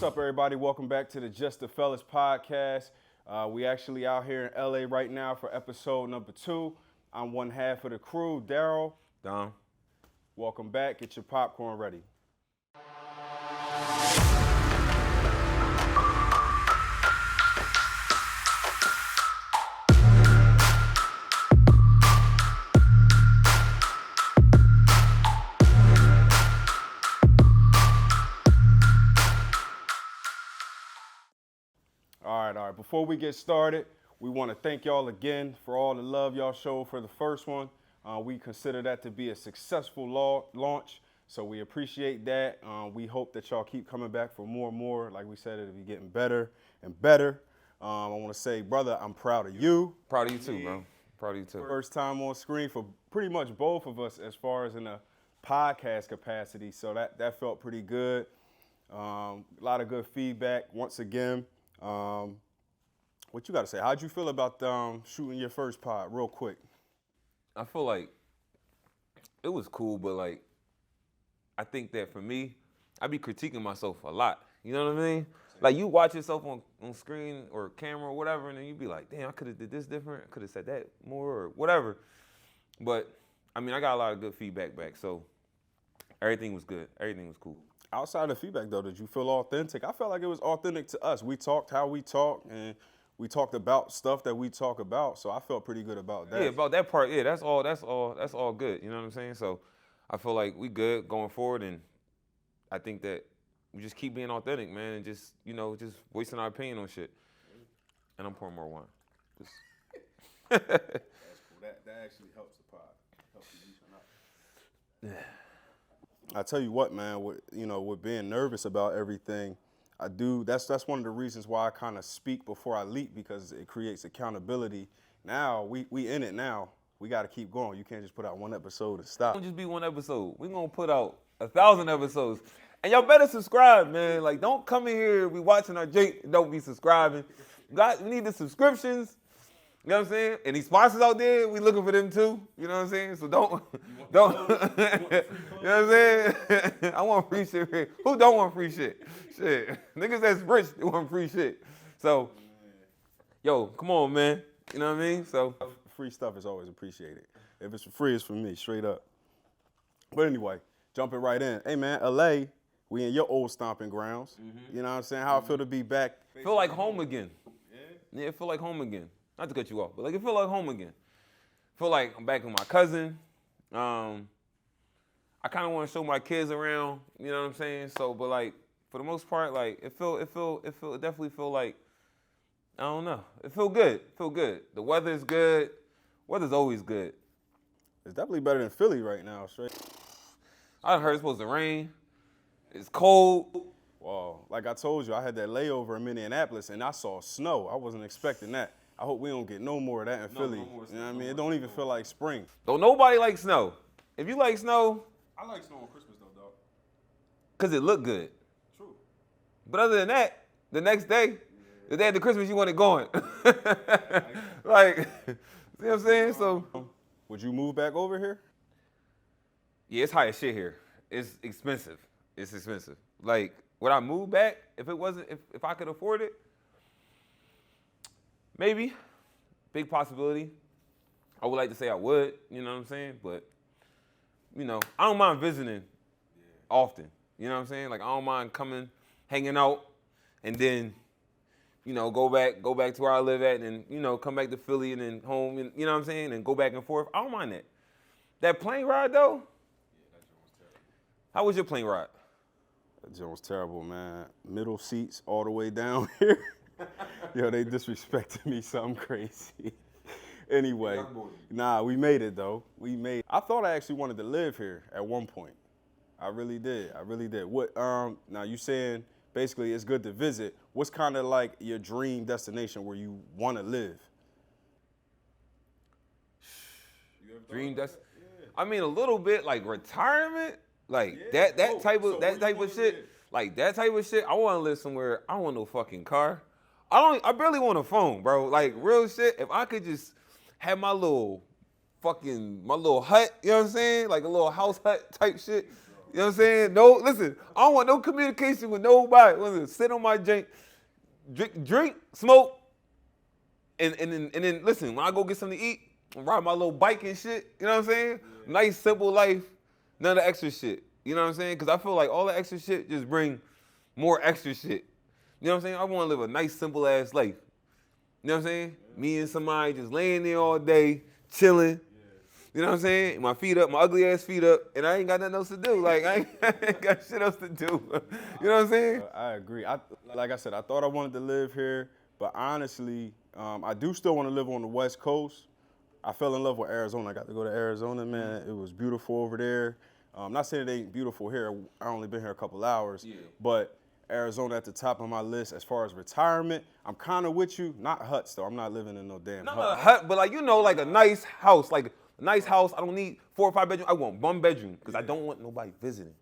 What's up, everybody? Welcome back to the Just the Fellas podcast. We actually out here in LA right now for episode number 2. I'm one half of the crew, Daryl. Dom. Welcome back. Get your popcorn ready. All right. Before we get started, we want to thank y'all again for all the love y'all showed for the first one. We consider that to be a successful launch, so we appreciate that. We hope that y'all keep coming back for more and more. Like we said, it'll be getting better and better. I want to say, brother, I'm proud of you. Proud of you too, bro. Proud of you too. First time on screen for pretty much both of us as far as in a podcast capacity, so that felt pretty good. A lot of good feedback once again. What you got to say? How'd you feel about shooting your first pod real quick? I feel like it was cool, but like I think that for me, I be critiquing myself a lot. You know what I mean? Like you watch yourself on screen or camera or whatever, and then you be like, damn, I could have did this different. I could have said that more or whatever. But I mean, I got a lot of good feedback back, so everything was good. Everything was cool. Outside of feedback, though, did you feel authentic? I felt like it was authentic to us. We talked how we talk, and we talked about stuff that we talk about. So I felt pretty good about that. Yeah, about that part. Yeah, that's all good. You know what I'm saying? So I feel like we good going forward, and I think that we just keep being authentic, man, and just voicing our opinion on shit. And I'm pouring more wine. That's cool. That actually helps the pod. Helps the Yeah. I tell you what, man, with being nervous about everything, that's one of the reasons why I kind of speak before I leap, because it creates accountability. Now, we in it now. We got to keep going. You can't just put out one episode and stop. Don't just be one episode. We're going to put out 1,000 episodes. And y'all better subscribe, man. Like, don't come in here, be watching our Jake, and don't be subscribing. We need the subscriptions. You know what I'm saying? And these sponsors out there, we looking for them too. You know what I'm saying? So don't. You know what I'm saying? I want free shit. Who don't want free shit? Shit. Niggas that's rich, they want free shit. So, yo, come on, man. You know what I mean? So, free stuff is always appreciated. If it's for free, it's for me, straight up. But anyway, jumping right in. Hey, man, LA, we in your old stomping grounds. Mm-hmm. You know what I'm saying? How it feel to be back? Feel like home again. Yeah, it feel like home again. Not to cut you off, but like it feel like home again. Feel like I'm back with my cousin. I kind of want to show my kids around. You know what I'm saying? So, but like for the most part, like it definitely feel like I don't know. It feel good. The weather is good. Weather's always good. It's definitely better than Philly right now, straight. I heard it's supposed to rain. It's cold. Wow. Like I told you, I had that layover in Minneapolis and I saw snow. I wasn't expecting that. I hope we don't get no more of that in Philly. You know what I mean? It don't even feel like spring. Don't nobody like snow. If you like snow. I like snow on Christmas though, dog. Because it look good. True. But other than that, the next day, the day after Christmas, you want it going. Like, see what I'm saying? So. Would you move back over here? Yeah, it's high as shit here. It's expensive. Like, would I move back if I could afford it? Maybe. Big possibility. I would like to say I would, you know what I'm saying? But, I don't mind visiting often. You know what I'm saying? Like, I don't mind coming, hanging out, and then, go back to where I live at, and, come back to Philly and then home, and, you know what I'm saying? And go back and forth. I don't mind that. That plane ride, though? Yeah, that joint was terrible. How was your plane ride? That joint was terrible, man. Middle seats all the way down here. Yo, they disrespected me something crazy. Anyway, nah, we made it though. I thought I actually wanted to live here at one point. I really did. What? Now you saying basically it's good to visit. What's kind of like your dream destination where you want to live? Dream destination? Yeah. I mean, a little bit like retirement, like that type of shit. Like that type of shit. I want to live somewhere. I don't want no fucking car. I barely want a phone, bro. Like, real shit, if I could just have my little hut, you know what I'm saying? Like a little house hut type shit. You know what I'm saying? No, listen, I don't want no communication with nobody. Listen, sit on my drink, drink, smoke, and then listen, when I go get something to eat, ride my little bike and shit, you know what I'm saying? Yeah. Nice, simple life, none of the extra shit. You know what I'm saying? Because I feel like all the extra shit just bring more extra shit. You know what I'm saying? I want to live a nice, simple ass life. You know what I'm saying? Yeah. Me and somebody just laying there all day, chilling. Yeah. You know what I'm saying? My feet up, my ugly ass feet up, and I ain't got nothing else to do. Like, I ain't got shit else to do. You know what I'm saying? I agree. Like I said, I thought I wanted to live here, but honestly, I do still want to live on the West Coast. I fell in love with Arizona. I got to go to Arizona, man. It was beautiful over there. Not saying it ain't beautiful here. I only been here a couple hours, but Arizona at the top of my list as far as retirement. I'm kind of with you. Not huts though. I'm not living in no damn hut. Not a hut, but like, you know, like a nice house. Like a nice house. I don't need 4 or 5 bedrooms. I want 1 bedroom because I don't want nobody visiting.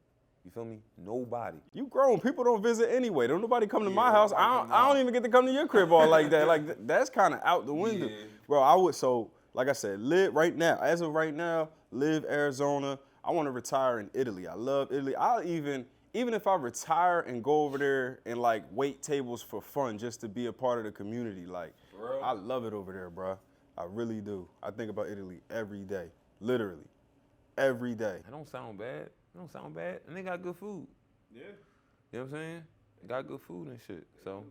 You feel me? Nobody. You grown. People don't visit anyway. Don't nobody come to my house. I don't even get to come to your crib all like that. Like that's kind of out the window. Yeah. Bro, I would, so like I said, live right now. As of right now, live Arizona. I want to retire in Italy. I love Italy. I'll even if I retire and go over there and like wait tables for fun just to be a part of the community, like, bro, I love it over there, bro. I really do. I think about Italy every day, literally, every day. That don't sound bad. It don't sound bad. And they got good food. Yeah. You know what I'm saying? They got good food and shit. So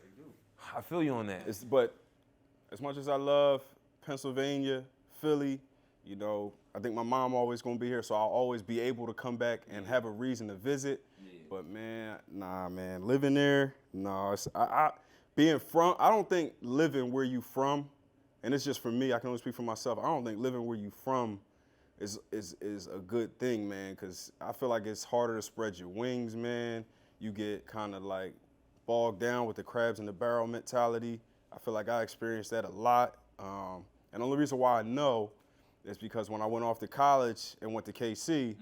they do. I feel you on that. But as much as I love Pennsylvania, Philly, you know, I think my mom always gonna be here, so I'll always be able to come back and have a reason to visit. Yeah. But man, nah, man, living there, no. Being from, I don't think living where you from, and it's just for me, I can only speak for myself. I don't think living where you from is a good thing, man, because I feel like it's harder to spread your wings, man. You get kind of like bogged down with the crabs in the barrel mentality. I feel like I experienced that a lot. And the only reason why I know is because when I went off to college and went to KC,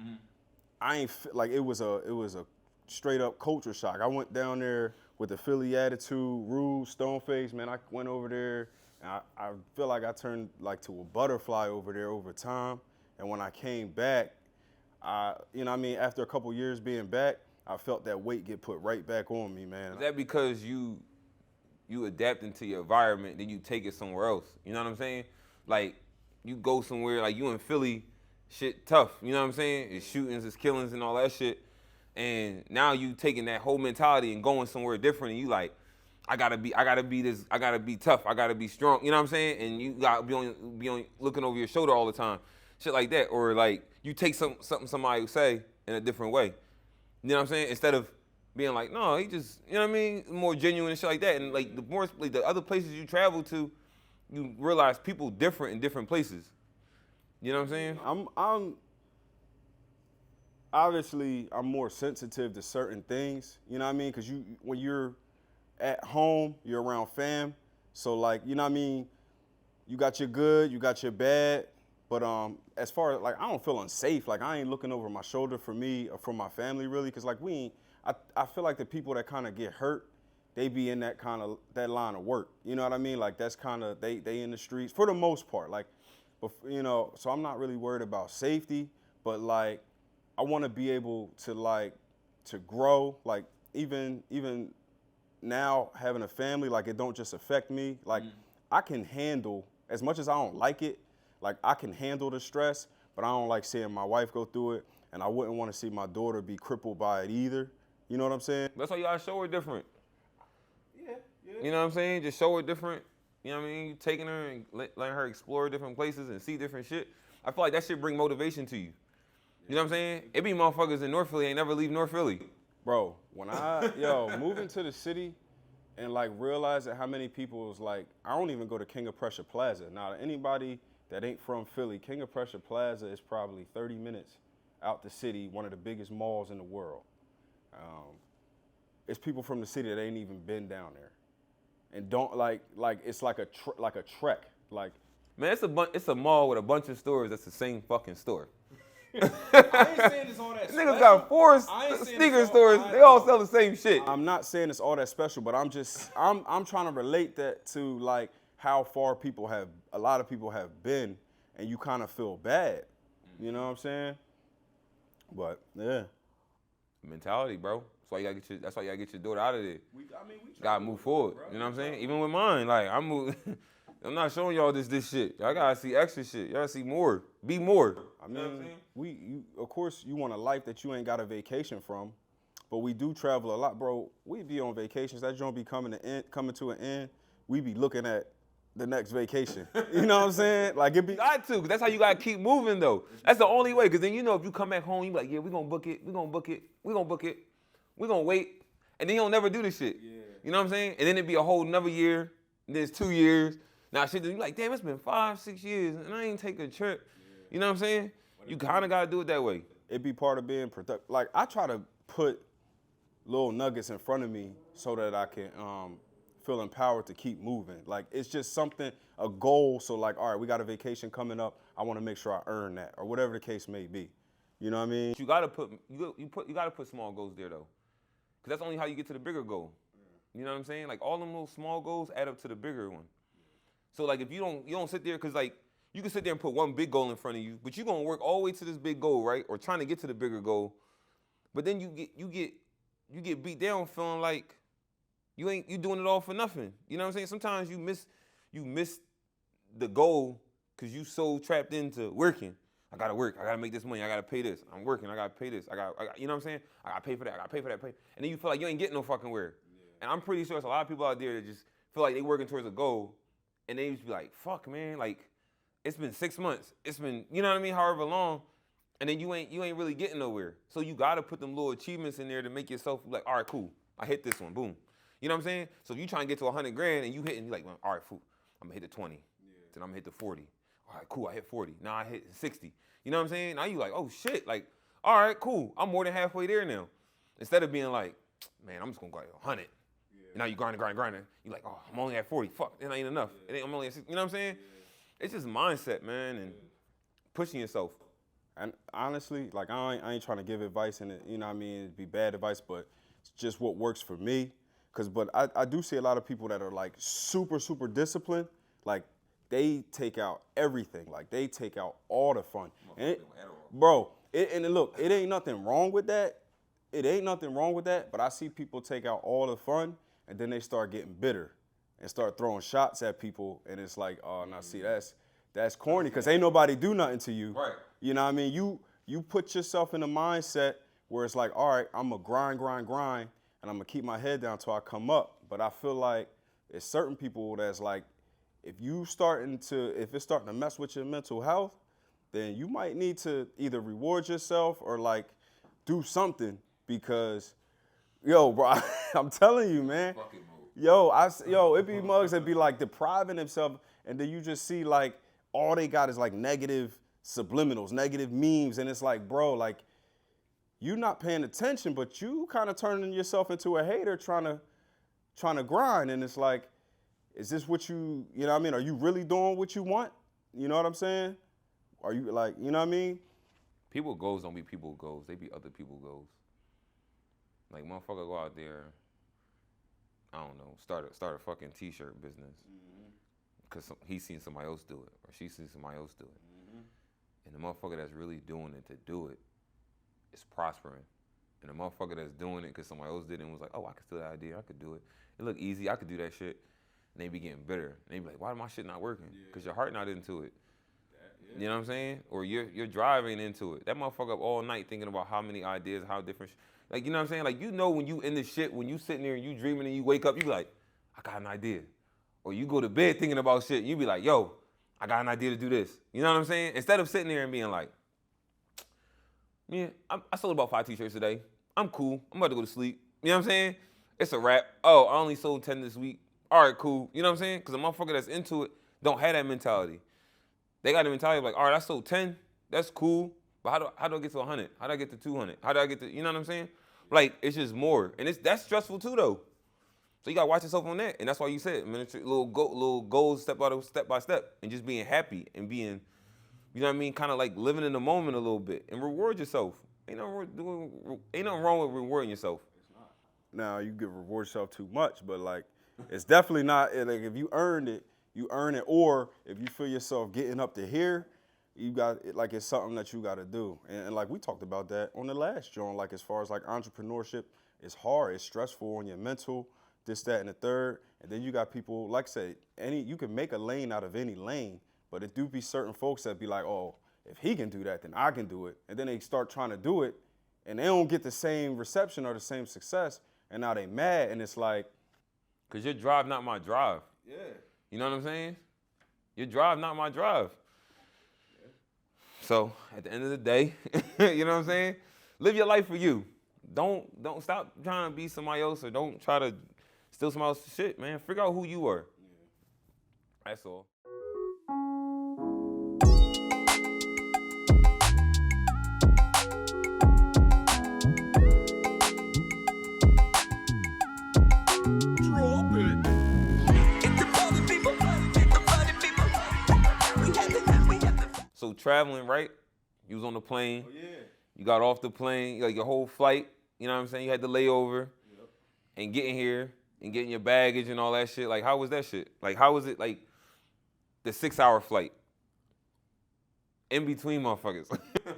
I ain't like it was a straight up culture shock. I went down there with the Philly attitude, rude, stone face, man. I went over there and I feel like I turned like to a butterfly over there over time. And when I came back, you know what I mean, after a couple years being back, I felt that weight get put right back on me, man. Is that because you adapt into your environment, then you take it somewhere else? You know what I'm saying? Like, you go somewhere, like you in Philly, shit tough, you know what I'm saying? It's shootings, it's killings and all that shit. And now you taking that whole mentality and going somewhere different and you like, I gotta be tough, I gotta be strong, you know what I'm saying? And you gotta be on looking over your shoulder all the time. Shit like that. Or like you take something somebody would say in a different way. You know what I'm saying? Instead of being like, no, he just, you know what I mean? More genuine and shit like that. And like the other places you travel to, you realize people different in different places. You know what I'm saying? I'm obviously more sensitive to certain things. You know what I mean? Because when you're at home, you're around fam. So like, you know what I mean? You got your good, you got your bad. But as far as like, I don't feel unsafe. Like I ain't looking over my shoulder for me or for my family really. Because like I feel like the people that kind of get hurt, they be in that line of work. You know what I mean? Like that's kind of, they in the streets for the most part. Like, you know, so I'm not really worried about safety, but like, I want to be able to grow. Like even now having a family, like it don't just affect me. Like I can handle, as much as I don't like it, like I can handle the stress, but I don't like seeing my wife go through it. And I wouldn't want to see my daughter be crippled by it either. You know what I'm saying? That's why y'all show her different. You know what I'm saying? Just show her different. You know what I mean? You taking her and letting her explore different places and see different shit. I feel like that shit bring motivation to you. You know what I'm saying? It be motherfuckers in North Philly ain't never leave North Philly. Bro, when moving to the city and like realizing how many people is like, I don't even go to King of Prussia Plaza. Now, anybody that ain't from Philly, King of Prussia Plaza is probably 30 minutes out the city, one of the biggest malls in the world. It's people from the city that ain't even been down there. And don't like it's like a trek. Like, man, it's a mall with a bunch of stores that's the same fucking store. I ain't saying it's all that special. Niggas got 4 sneaker stores. They all sell the same shit. I'm not saying it's all that special, but I'm trying to relate that to like how far a lot of people have been, and you kind of feel bad. You know what I'm saying? But yeah, mentality, bro. That's why you gotta get your daughter out of there. we Gotta move forward. Bro. You know what I'm saying? Even with mine, like I'm not showing y'all this shit. Y'all gotta see extra shit. Y'all gotta see more. Be more. I mean, of course, you want a life that you ain't got a vacation from, but we do travel a lot, bro. We be on vacations. That joint be coming to an end. We be looking at the next vacation. You know what I'm saying? Like it be. You got to, because that's how you gotta keep moving though. That's the only way. Because then if you come back home, you be like, yeah, we gonna book it. We gonna book it. We gonna book it. We gonna wait, and then you don't never do this shit. Yeah. You know what I'm saying? And then it'd be a whole another year. And then it's 2 years. Now shit, you like, damn, it's been 5-6 years, and I ain't take a trip. Yeah. You know what I'm saying? You kind of gotta do it that way. It be part of being productive. Like I try to put little nuggets in front of me so that I can feel empowered to keep moving. Like it's just something, a goal. So like, all right, we got a vacation coming up. I want to make sure I earn that, or whatever the case may be. You know what I mean? You gotta put small goals there though, because that's only how you get to the bigger goal. You know what I'm saying? Like all them little small goals add up to the bigger one. So like if you don't sit there, because like you can sit there and put one big goal in front of you, but you're gonna work all the way to this big goal, right? Or trying to get to the bigger goal, but then you get beat down feeling like you doing it all for nothing. You know what I'm saying? Sometimes you miss the goal because you so trapped into working. I gotta work. I gotta make this money. I gotta pay this. I'm working. I gotta pay this. I got you know what I'm saying? I gotta pay for that. I gotta pay for that. And then you feel like you ain't getting no fucking where. Yeah. And I'm pretty sure there's a lot of people out there that just feel like they working towards a goal, and they just be like, fuck, man, like it's been 6 months. It's been, you know what I mean, however long, and then you ain't really getting nowhere. So you gotta put them little achievements in there to make yourself like, all right, cool. I hit this one, boom. You know what I'm saying? So if you trying to get to 100 grand and you hitting, you like, well, all right, fool, I'm gonna hit the 20. Yeah. Then I'm gonna hit the 40. All right, cool, I hit 40. Now I hit 60. You know what I'm saying? Now you like, oh shit, like, all right, cool. I'm more than halfway there now. Instead of being like, man, I'm just gonna go at 100. Yeah. And now you grinding. You like, oh, I'm only at 40. Fuck, it ain't enough. Yeah. I'm only at 60. You know what I'm saying? Yeah. It's just mindset, man, and pushing yourself. And honestly, like I ain't trying to give advice, and you know what I mean, it'd be bad advice, but it's just what works for me. But I do see a lot of people that are like super, super disciplined, like they take out everything. Like they take out all the fun. And look, it ain't nothing wrong with that. It ain't nothing wrong with that, but I see people take out all the fun and then they start getting bitter and start throwing shots at people, and it's like, oh, now see, that's corny, because ain't nobody do nothing to you. Right. You know what I mean? You put yourself in a mindset where it's like, all right, I'm going to grind, and I'm going to keep my head down till I come up. But I feel like it's certain people that's like, if it's starting to mess with your mental health, then you might need to either reward yourself or like do something, because, yo, bro, I'm telling you, man. It be mugs that be like depriving themselves, and then you just see like all they got is like negative subliminals, negative memes, and it's like, bro, like you not paying attention, but you kind of turning yourself into a hater trying to grind, and it's like, is this what you know what I mean? Are you really doing what you want? You know what I'm saying? Are you like, you know what I mean? People goals don't be people goals. They be other people goals. Like, motherfucker go out there, I don't know, start a fucking t-shirt business. Because he seen somebody else do it, or she seen somebody else do it. And the motherfucker that's really doing it to do it is prospering. And the motherfucker that's doing it because somebody else did it and was like, oh, I could steal that idea, I could do it. It look easy, I could do that shit. And they be getting bitter. And they be like, why my shit not working? Because your heart not into it. You know what I'm saying? Or you're driving into it. That motherfucker up all night thinking about how many ideas, how different like, you know what I'm saying? Like, you know when you in this shit, when you sitting there and you dreaming and you wake up, you be like, I got an idea. Or you go to bed thinking about shit, you be like, yo, I got an idea to do this. You know what I'm saying? Instead of sitting there and being like, man, I sold about 5 t-shirts today. I'm cool. I'm about to go to sleep. You know what I'm saying? It's a wrap. Oh, I only sold 10 this week. All right, cool. You know what I'm saying? Because a motherfucker that's into it don't have that mentality. They got the mentality of like, all right, I sold 10. That's cool. But how do I get to 100? How do I get to 200? How do I get to, you know what I'm saying? Like, it's just more. And that's stressful too, though. So you got to watch yourself on that. And that's why you said, little goals step by step. And just being happy and being, you know what I mean, kind of like living in the moment a little bit. And reward yourself. Ain't nothing wrong with rewarding yourself. It's not. Now, you can reward yourself too much, but like, it's definitely not, like if you earned it, you earn it. Or if you feel yourself getting up to here, you got like it's something that you got to do, and like we talked about that on the last joint. Like as far as like entrepreneurship, it's hard, it's stressful on your mental, this, that, and the third. And then you got people like I said, you can make a lane out of any lane, but it do be certain folks that be like, oh, if he can do that, then I can do it. And then they start trying to do it, and they don't get the same reception or the same success, and now they mad, and it's like, cause your drive not my drive. yeah, You know what I'm saying? Your drive not my drive. So at the end of the day, you know what I'm saying? Live your life for you. Don't stop trying to be somebody else, or don't try to steal somebody else's shit, man. Figure out who you are. Yeah. That's all. So traveling, right? You was on the plane. oh yeah, You got off the plane, like your whole flight, you know what I'm saying? You had the layover yep. and getting here and getting your baggage and all that shit. Like, how was that shit? Like, how was it, like, the 6-hour flight in between motherfuckers?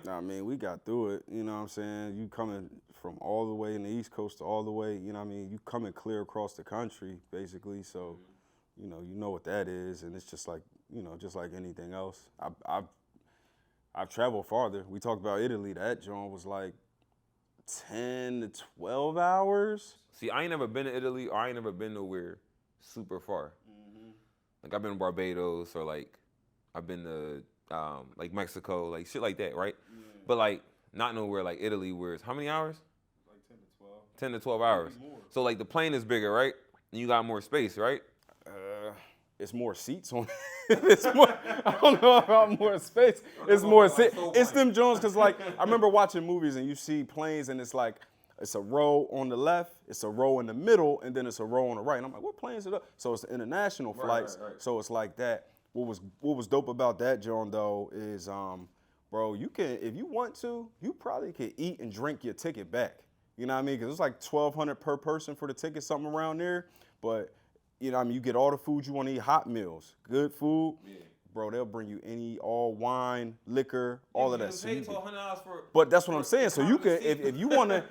Nah, man, we got through it, you know what I'm saying? You coming from all the way in the East Coast to all the way, you know what I mean? You coming clear across the country, basically, so, you know what that is, and it's just like, just like anything else. I've traveled farther. We talked about Italy. That joint was like 10 to 12 hours. See, I ain't never been to Italy, or I ain't never been nowhere super far. Mm-hmm. Like, I've been to Barbados, or like, I've been to like Mexico, like shit like that, right? Yeah. But like, not nowhere like Italy, where it's how many hours? Like 10 to 12. 10 to 12 hours. More. So like the plane is bigger, right? And you got more space, right? It's more seats on it's more, I don't know about more space. It's more seats. It's them Jones, because like, I remember watching movies and you see planes and it's like, it's a row on the left, it's a row in the middle, and then it's a row on the right. And I'm like, what plane is it up? So it's international flights, right. so it's like that. What was dope about that, John, though, is, bro, you can, if you want to, you probably could eat and drink your ticket back. You know what I mean? Because it's like $1,200 per person for the ticket, something around there. But, you know what I mean, you get all the food you want to eat, hot meals, good food. Yeah. Bro, they'll bring you all wine, liquor, all of that. So but that's what I'm saying. So you can, if you wanna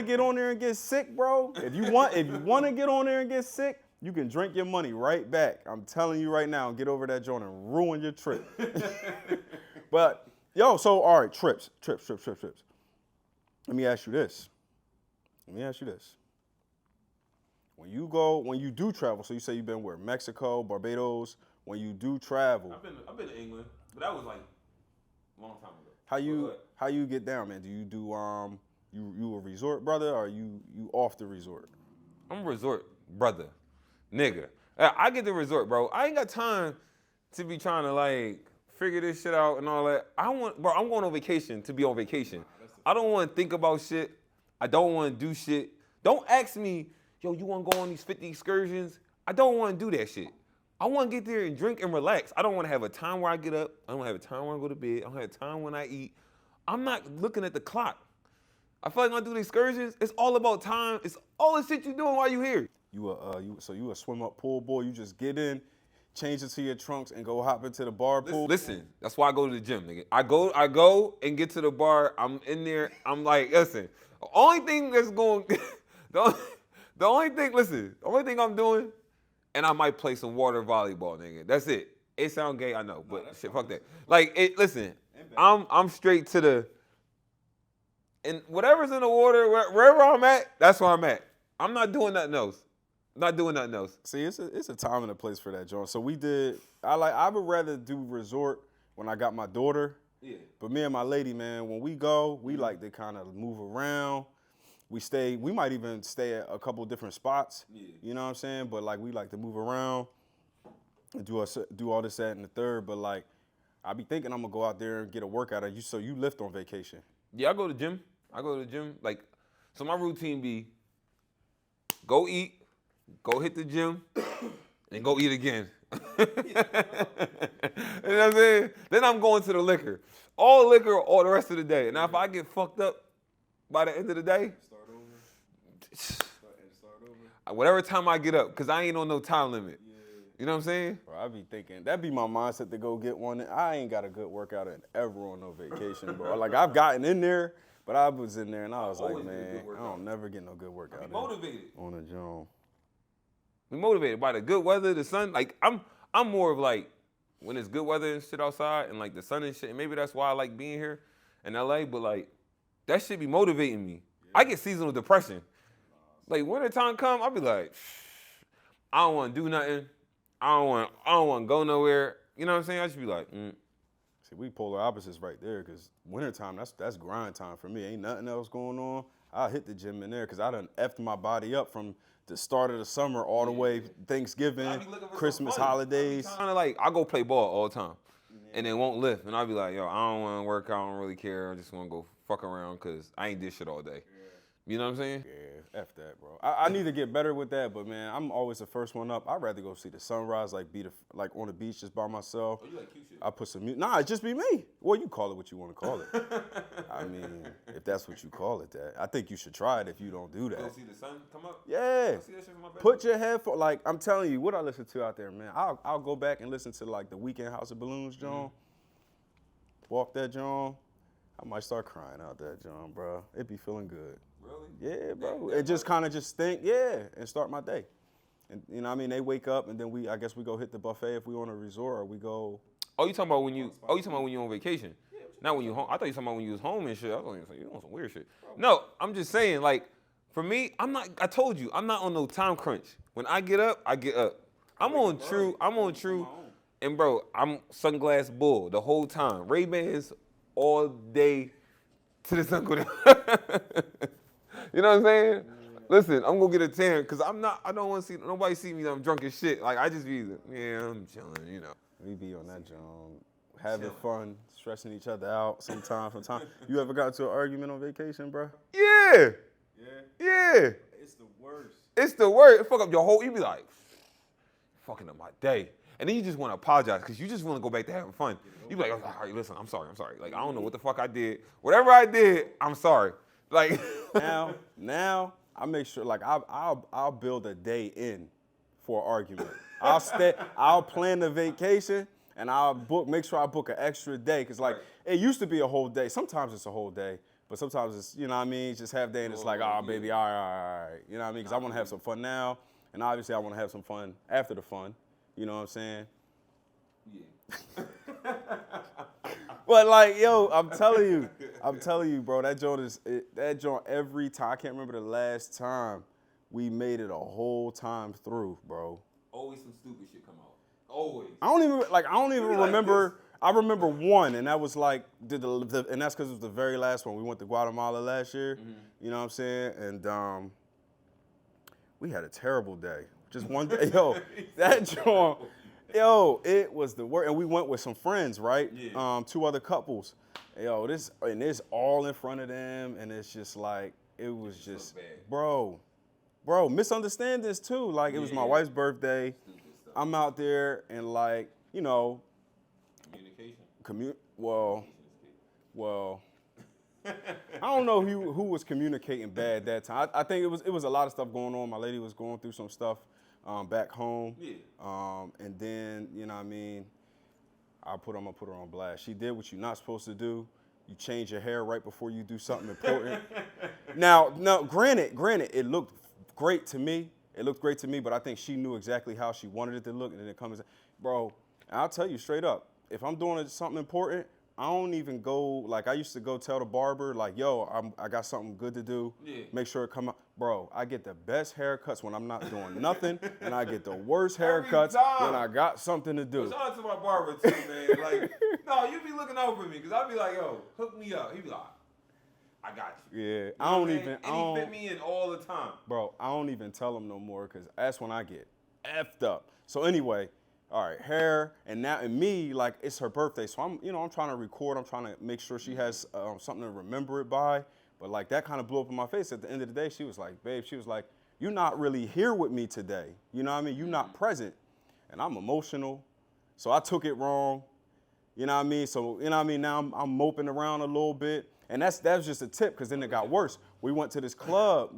get on there and get sick, bro. If you wanna get on there and get sick, you can drink your money right back. I'm telling you right now, get over that joint and ruin your trip. But yo, so all right, trips. Let me ask you this. When you do travel, so you say you've been where? Mexico, Barbados. When you do travel, I've been to England, but that was like a long time ago. How you get down, man? Do you do you a resort brother, or you off the resort? I'm a resort brother, nigga. I get the resort, bro. I ain't got time to be trying to like figure this shit out and all that. I'm going on vacation to be on vacation. I don't want to think about shit. I don't want to do shit. Don't ask me, yo, you want to go on these 50 excursions? I don't want to do that shit. I want to get there and drink and relax. I don't want to have a time where I get up. I don't want to have a time where I go to bed. I don't have a time when I eat. I'm not looking at the clock. I feel like when I do the excursions, it's all about time. It's all the shit you doing while you here. You a swim up pool boy? You just get in, change into your trunks, and go hop into the bar pool? Listen, that's why I go to the gym, nigga. I go and get to the bar. I'm in there. I'm like, listen. The only thing that's going, the only thing I'm doing, and I might play some water volleyball, nigga. That's it. It sound gay, I know, but shit, fuck that. Like, listen, I'm straight to the, and whatever's in the water, wherever I'm at, that's where I'm at. I'm not doing nothing else. See, it's a time and a place for that, John. So I would rather do resort when I got my daughter. Yeah. But me and my lady, man, when we go, we like to kind of move around. We might even stay at a couple different spots. Yeah. You know what I'm saying? But like, we like to move around and do all this, that, and the third. But like, I be thinking I'm gonna go out there and get a workout. So you lift on vacation? Yeah, I go to the gym. Like, so my routine be go eat, go hit the gym, and go eat again. You know what I'm saying? Then I'm going to the liquor. All liquor all the rest of the day. Now, if I get fucked up by the end of the day, start over. Whatever time I get up, because I ain't on no time limit. Yeah. You know what I'm saying? Bro, I be thinking, that'd be my mindset to go get one. I ain't got a good workout in ever on no vacation, bro. Like, I've gotten in there, but I was in there and I was like, man, I don't never get no good workout. Motivated. On a Joan. We motivated by the good weather, the sun. Like, I'm more of like, when it's good weather and shit outside and like the sun and shit, and maybe that's why I like being here in LA, but like, that shit be motivating me. Yeah. I get seasonal depression. Like, wintertime come, I'll be like, I don't want to do nothing. I don't want to go nowhere. You know what I'm saying? I just be like, See, we polar opposites right there, because wintertime, that's grind time for me. Ain't nothing else going on. I'll hit the gym in there, because I done effed my body up from the start of the summer all the way Thanksgiving, Christmas, holidays. I go play ball all the time, and it won't lift. And I'll be like, yo, I don't want to work out. I don't really care. I just want to go fuck around because I ain't did shit all day. You know what I'm saying? Yeah, F that, bro. I need to get better with that, but man, I'm always the first one up. I'd rather go see the sunrise, like on the beach just by myself. Oh, you like cute shit? I put some music. Nah, it just be me. Well, you call it what you want to call it. I mean, if that's what you call it, that. I think you should try it if you don't do that. Go see the sun come up? Yeah. See that shit from my bedroom? Put your headphone, like, I'm telling you, what I listen to out there, man. I'll go back and listen to, like, the Weekend House of Balloons, John. Walk that, John. I might start crying out that, John, bro. It be feeling good. Really? Yeah, bro. It just kind of just think, and start my day. And you know what I mean? They wake up and then I guess we go hit the buffet if we on a resort, or we go. Oh, you talking about when you on vacation? Yeah, not when you home. I thought you talking about when you was home and shit. I was like, you doing some weird shit. No, I'm just saying, like, for me, I told you, I'm not on no time crunch. When I get up, I get up. I'm on true, and bro, I'm sunglass bull the whole time. Ray-Bans all day to the sun go down. You know what I'm saying? Yeah. Listen, I'm gonna get a tan because I don't want to see nobody see me that I'm drunk as shit. Like, I just be, I'm chilling, you know. We be on that John, having fun, stressing each other out from time. You ever got into an argument on vacation, bro? Yeah. Yeah. It's the worst. It's the worst. It fuck up your whole, you be like, fucking up my day. And then you just want to apologize because you just want to go back to having fun. You be like, all right, listen, I'm sorry. Like, I don't know what the fuck I did. Whatever I did, I'm sorry. Like now I make sure, like, I'll build a day in for an argument. I'll plan the vacation and make sure I book an extra day, because like it used to be a whole day. Sometimes it's a whole day, but sometimes it's, you know what I mean, just half day and it's like, baby, all right. You know what I mean? Because I want to have some fun now, and obviously I want to have some fun after the fun. You know what I'm saying? Yeah. But like, yo, I'm telling you, bro, that joint every time. I can't remember the last time we made it a whole time through, bro. Always some stupid shit come out. Always. I don't even remember. Like, I remember one, and that was like, and that's because it was the very last one. We went to Guatemala last year. Mm-hmm. You know what I'm saying? And we had a terrible day. Just one day, yo, that joint. Yo, it was the worst. And we went with some friends, right? Yeah. 2 other couples. Yo, it's all in front of them, and it's just like, it was just, bro, misunderstand this too. Like, it was my wife's birthday. I'm out there, and like, you know. Communication. Well. I don't know who was communicating bad that time. I think it was a lot of stuff going on. My lady was going through some stuff back home. Yeah. And then, you know what I mean, I'm gonna put her on blast. She did what you're not supposed to do. You change your hair right before you do something important. Now, granted, it looked great to me. But I think she knew exactly how she wanted it to look, and then it comes, bro, I'll tell you straight up, if I'm doing something important, I don't even go, like, I used to go tell the barber, like, yo, I got something good to do. Yeah. Make sure it come out. Bro, I get the best haircuts when I'm not doing nothing, and I get the worst haircuts when I got something to do. Shout out to my barber, too, man. Like, no, you be looking out for me, because I be like, yo, hook me up. He be like, I got you. Yeah, you know and he fit me in all the time. Bro, I don't even tell him no more, because that's when I get effed up. So anyway, all right, hair, and me, like, it's her birthday, so I'm trying to record. I'm trying to make sure she has something to remember it by. But like, that kind of blew up in my face. At the end of the day, she was like, babe, you're not really here with me today. You know what I mean? You're not present, and I'm emotional, so I took it wrong. You know what I mean? So, you know what I mean? Now I'm moping around a little bit, and that was just a tip, because then it got worse. We went to this club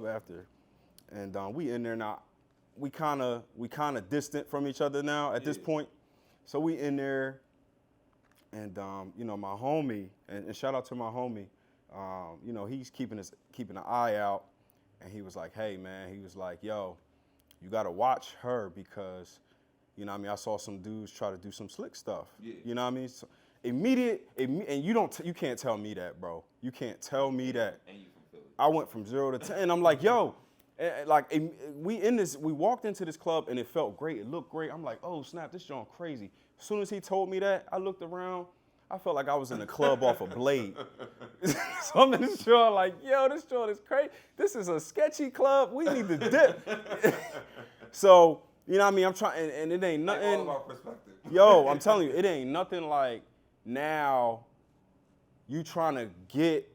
after, and we in there now. we kind of distant from each other now at this point. So we in there, and you know, my homie, and shout out to my homie, you know, he's keeping an eye out, and he was like, hey man, he was like, yo, you gotta watch her because, you know what I mean, I saw some dudes try to do some slick stuff. Yeah. You know what I mean? So and you can't tell me that, bro. You can't tell me that. And you from Philly. I went from 0 to 10, and I'm like, yo, we walked into this club and it felt great. It looked great. I'm like, oh snap, this joint crazy. As soon as he told me that, I looked around. I felt like I was in a club off a Blade. So I'm in this joint like, yo, this joint is crazy. This is a sketchy club. We need to dip. So, you know what I mean? I'm trying, and it ain't nothing. Like all about perspective. Yo, I'm telling you, it ain't nothing like now you trying to get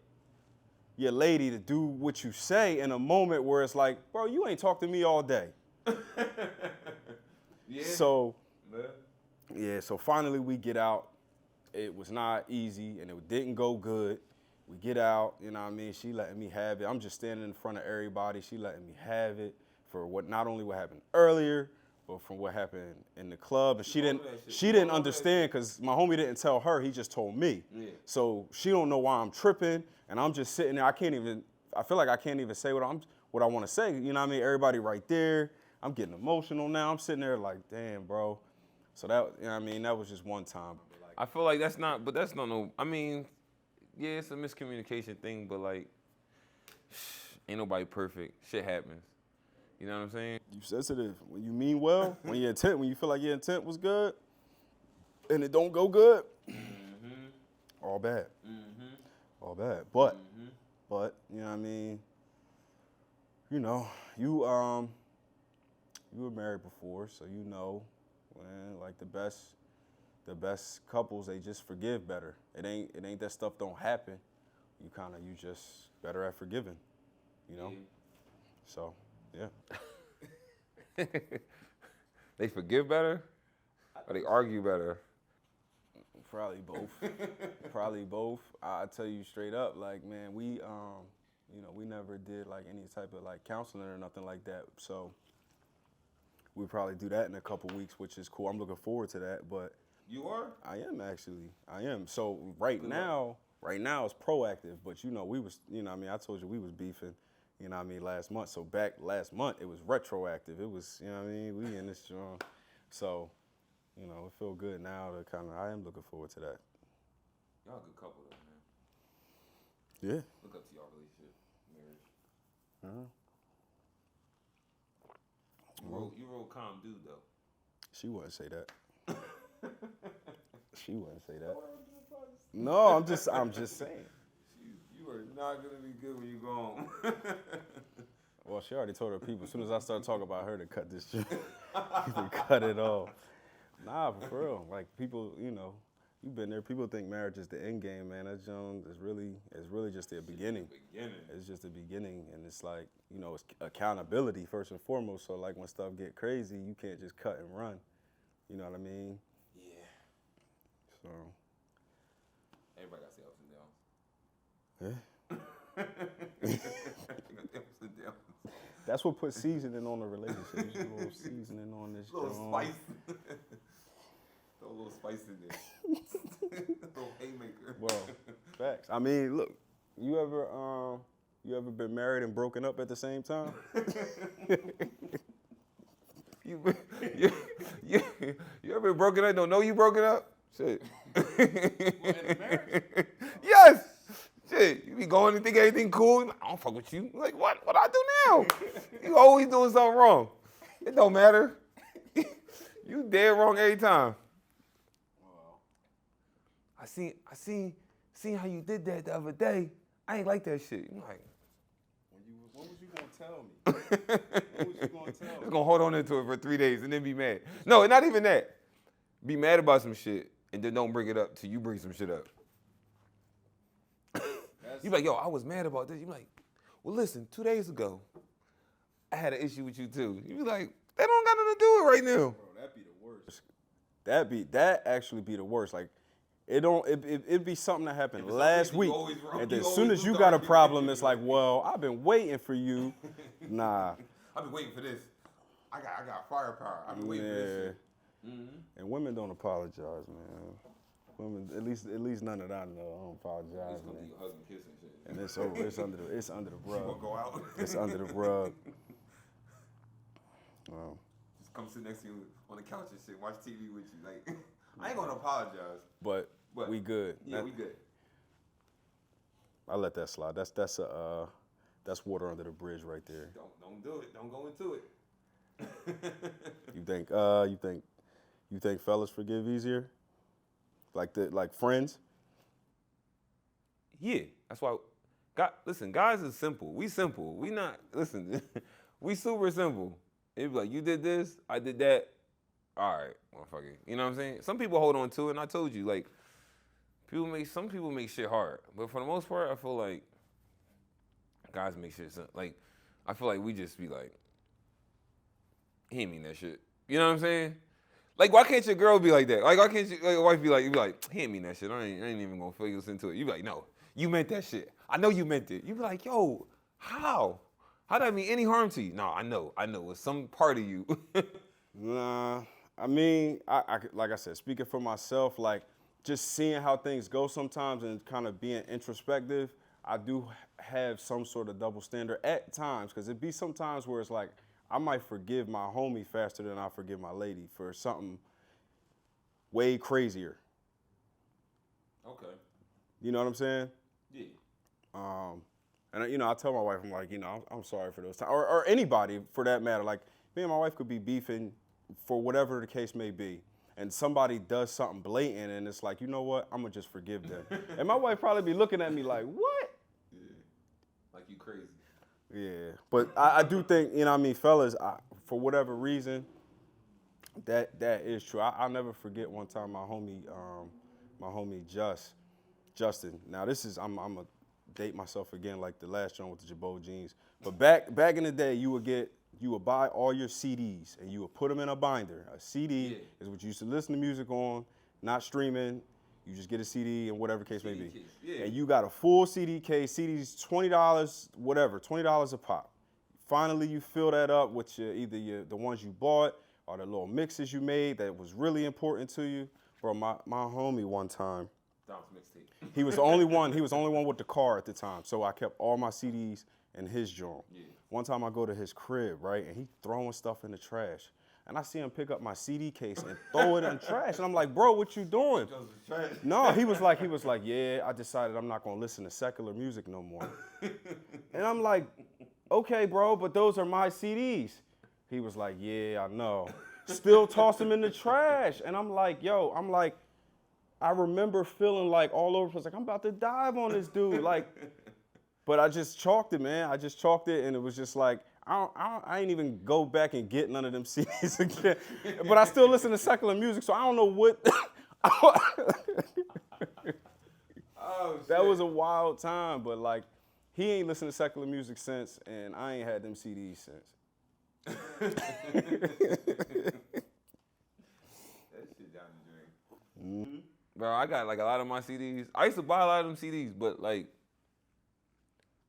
your lady to do what you say in a moment where it's like, bro, you ain't talked to me all day. Yeah. So, yeah, so finally we get out. It was not easy, and it didn't go good. We get out, you know what I mean? She letting me have it. I'm just standing in front of everybody. She letting me have it for not only what happened earlier, but from what happened in the club. And she didn't understand because my homie didn't tell her. He just told me. Yeah. So she don't know why I'm tripping, and I'm just sitting there. I feel like I can't even say what I want to say. You know what I mean? Everybody right there. I'm getting emotional now. I'm sitting there like, damn, bro. So that, you know what I mean? That was just one time. I feel like that's not no, I mean, yeah, it's a miscommunication thing, but like, ain't nobody perfect. Shit happens. You know what I'm saying? You sensitive. When you mean well, when you feel like your intent was good, and it don't go good, all bad. All bad. But, you know what I mean? You know, you were married before, so you know, man, like the best couples, they just forgive better. It ain't that stuff don't happen. You just better at forgiving, you know? Yeah. So, yeah. They forgive better or they argue better? Probably both. Probably both. I tell you straight up, like, man, we, you know, we never did like any type of like counseling or nothing like that. So we'll probably do that in a couple weeks, which is cool. I'm looking forward to that, but you are? I am actually. I am. So right now it's proactive, but you know, we was, you know what I mean, I told you we was beefing, you know what I mean, last month. So back last month, it was retroactive. It was, you know what I mean, we in this strong. So, you know, it feel good now to I am looking forward to that. Y'all a good couple though, man. Yeah. Look up to y'all relationship, marriage. You real calm dude though. She wouldn't say that. She wouldn't say that. No, I'm just saying. You are not gonna be good when you go home. Well, she already told her people. As soon as I start talking about her, to cut this shit, to cut it off. Nah, for real. Like people, you know, you've been there. People think marriage is the end game, man. That's it's really just the beginning. It's just the beginning, and it's like, you know, it's accountability first and foremost. So like when stuff get crazy, you can't just cut and run. You know what I mean? Yeah. So. Everybody got to see ups and downs. Yeah. That's what puts seasoning on the relationship. You just a little seasoning on this. A little spice. Throw a little spice in there. A little haymaker. Well, facts. I mean, look, you ever been married and broken up at the same time? You ever been broken up? Don't know you broken up? Shit. Yes. Shit. You be going and think everything cool. Like, I don't fuck with you. Like, what I do now? You always doing something wrong. It don't matter. You dead wrong every time. Wow. I seen how you did that the other day. I ain't like that shit. I'm like, what was you gonna tell me? What was you gonna tell me? I'm gonna hold on into it for 3 days and then be mad. No, not even that. Be mad about some shit and then don't bring it up till you bring some shit up. You be like, yo, I was mad about this. You be like, well, listen, 2 days ago, I had an issue with you too. You be like, that don't got nothing to do with right now. Bro, that'd be the worst. That actually be the worst. Like, it'd be something that happened last week. And then as soon as you got a problem, it's like, well, I've been waiting for you. Nah. I've been waiting for this. I got firepower. I've been waiting for this shit. And women don't apologize, man. Women, at least none that I know, don't apologize, It's gonna man. be a hug and kiss and shit. And it's over. It's under the rug. She won't go out. It's under the rug. Just come sit next to you on the couch and shit, watch TV with you. Like, I ain't gonna apologize. But we good. Yeah, we good. I let that slide. That's water under the bridge right there. Don't do it. Don't go into it. You think fellas forgive easier? Like friends? Yeah, that's why. Listen, guys is simple. We simple. We not. Listen, we super simple. It be like, you did this, I did that. All right, motherfucker. You know what I'm saying? Some people hold on to it, and I told you, like, some people make shit hard, but for the most part, I feel like guys make shit like. I feel like we just be like, he ain't mean that shit. You know what I'm saying? Like, why can't your girl be like that? Like, why can't your wife be like, he ain't mean that shit. I ain't even gonna focus into it. You be like, no, you meant that shit. I know you meant it. You be like, yo, how? How did that mean any harm to you? No, I know. It's some part of you. Nah, I mean, I like I said, speaking for myself, like just seeing how things go sometimes and kind of being introspective, I do have some sort of double standard at times, because it be sometimes where it's like, I might forgive my homie faster than I forgive my lady for something way crazier. Okay. You know what I'm saying? Yeah. And I tell my wife, I'm like, I'm sorry for those times, or anybody for that matter. Like, me and my wife could be beefing for whatever the case may be, and somebody does something blatant, and it's like, you know what? I'm gonna just forgive them. And my wife probably be looking at me like, what? Yeah. Like you crazy. Yeah, but I do think, fellas, for whatever reason, that is true. I'll never forget one time my homie Justin. Now this is, I'm gonna date myself again like the last joint with the Jabot jeans. But back in the day, you would buy all your CDs and you would put them in a binder. A CD is what you used to listen to music on, not streaming. You just get a CD and whatever case may be. Yeah. And you got a full CD case, CDs, $20, whatever, $20 a pop. Finally, you fill that up with either the ones you bought or the little mixes you made that was really important to you. Bro, my homie one time, mixtape. he was the only one with the car at the time. So I kept all my CDs in his joint. Yeah. One time I go to his crib, right, and he throwing stuff in the trash. And I see him pick up my CD case and throw it in the trash. And I'm like, bro, what you doing? No, he was like, yeah, I decided I'm not gonna listen to secular music no more. And I'm like, okay, bro, but those are my CDs. He was like, yeah, I know. Still toss them in the trash. And I'm like, I remember feeling like all over the place, like I'm about to dive on this dude. Like, but I just chalked it, man. I just chalked it, and it was just like, I ain't even go back and get none of them CDs again. But I still listen to secular music, so I don't know what. That was a wild time, but like, he ain't listened to secular music since, and I ain't had them CDs since. That shit down the drain. Mm-hmm. Bro, I got like a lot of my CDs. I used to buy a lot of them CDs, but like,